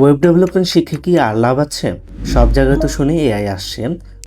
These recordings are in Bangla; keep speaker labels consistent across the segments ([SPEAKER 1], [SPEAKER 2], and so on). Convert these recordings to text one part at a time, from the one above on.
[SPEAKER 1] ওয়েব ডেভেলপমেন্ট শিখে কি আর লাভ আছে? সব জায়গায় তো শুনি এআই আসছে,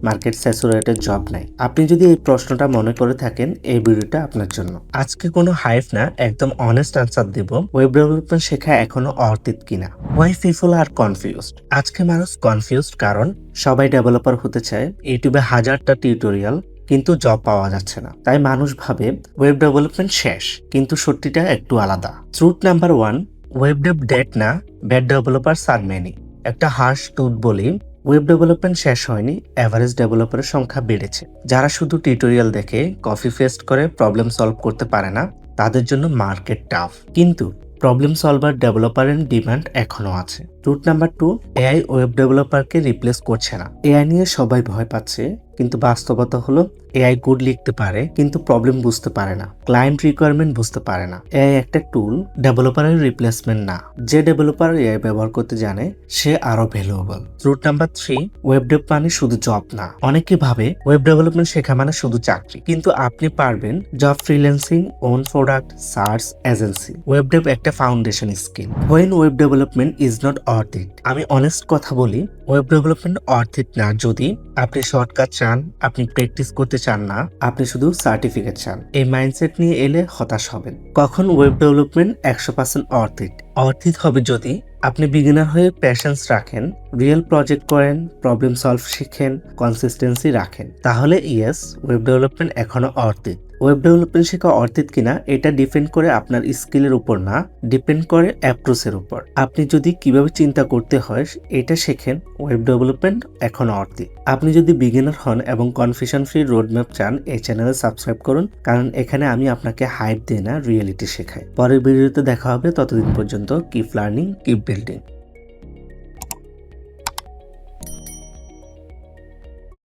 [SPEAKER 1] মার্কেট স্যাচুরেটেড, জব নাই। আপনি যদি এই প্রশ্নটা মনে করে থাকেন, এই ভিডিওটা আপনার জন্য। আজকে কোনো হাইপ না, একদম অনেস্ট আনসার দেব। ওয়েব ডেভেলপমেন্ট শেখা এখনো অর্থিত কিনা। Why people are confused. আজকে মানুষ কনফিউজড কারণ সবাই ডেভেলপার হতে চায়, ইউটিউবে হাজারটা টিউটোরিয়াল, কিন্তু জব পাওয়া যাচ্ছে না। তাই মানুষ ভাবে ওয়েব ডেভেলপমেন্ট শেষ, কিন্তু সত্যিটা একটু আলাদা। Truth number 1, web Dave dead না, ব্যাড ডেভেলপারস আর মেনি। একটা হার্শ ট্রুথ বলি, ওয়েব ডেভেলপমেন্ট শেষ হয়নি, এভারেজ ডেভেলপারের সংখ্যা বেড়েছে। যারা শুধু টিউটোরিয়াল দেখে, কপি পেস্ট করে প্রবলেম সলভ করতে পারে না, তাদের জন্য মার্কেট টাফ। কিন্তু প্রবলেম সলভার ডেভেলপারের ডিমান্ড এখনো আছে। ট্রুথ নাম্বার 2, এআই ওয়েব ডেভেলপারকে রিপ্লেস করছে না। এআই নিয়ে সবাই ভয় পাচ্ছে, কিন্তু বাস্তবতা হলো এআই কোড লিখতে পারে, কিন্তু প্রবলেম বুঝতে পারে না, ক্লায়েন্ট রিকোয়ারমেন্ট বুঝতে পারে না। এআই একটা টুল, ডেভেলপারের রিপ্লেসমেন্ট না। যে ডেভেলপার এআই ব্যবহার করতে জানে, সে আরো valuable. Truth number 3, web Dave মানে শুধু জব না। অনেকে ভাবে ওয়েব ডেভেলপমেন্ট শেখা মানে শুধু চাকরি, কিন্তু আপনি পারবেন job, freelancing, own product, search, agency. Web dev একটা foundation skill. When web development is not অর্থিক। আমি অনেস্ট কথা বলি, ওয়েব ডেভেলপমেন্ট অর্থিক না যদি আপনি শর্টকাট চান, আপনি প্র্যাকটিস করতে চান না, আপনি শুধু সার্টিফিকেট চান। এই মাইন্ডসেট নিয়ে এলে হতাশ হবেন। কখন ওয়েব ডেভেলপমেন্ট 100% অর্থিক? অর্থিত হবে যদি আপনি বিগিনার হয়ে প্যাশন্স রাখেন, রিয়েল প্রজেক্ট করেন, প্রবলেম সলভ শিখেন, কনসিস্টেন্সি রাখেন। তাহলে ইয়েস, ওয়েব ডেভেলপমেন্ট এখনো অর্থিত। ওয়েব ডেভেলপমেন্ট শেখা অর্থিত কিনা এটা ডিপেন্ড করে আপনার স্কিলের উপর না, ডিপেন্ড করে অ্যাপ্রোচের উপর। আপনি যদি কিভাবে চিন্তা করতে হয় এটা শেখেন, ওয়েব ডেভেলপমেন্ট এখনো অর্থিত। আপনি যদি বিগিনার হন এবং কনফিউশন ফ্রি রোডম্যাপ চান, এই চ্যানেলে সাবস্ক্রাইব করুন, কারণ এখানে আমি আপনাকে হাইপ দিই না, রিয়েলিটি শেখাই। পরের ভিডিওতে দেখা হবে, ততদিন পর্যন্ত কিপ লার্নিং, কিপ বিল্ডিং।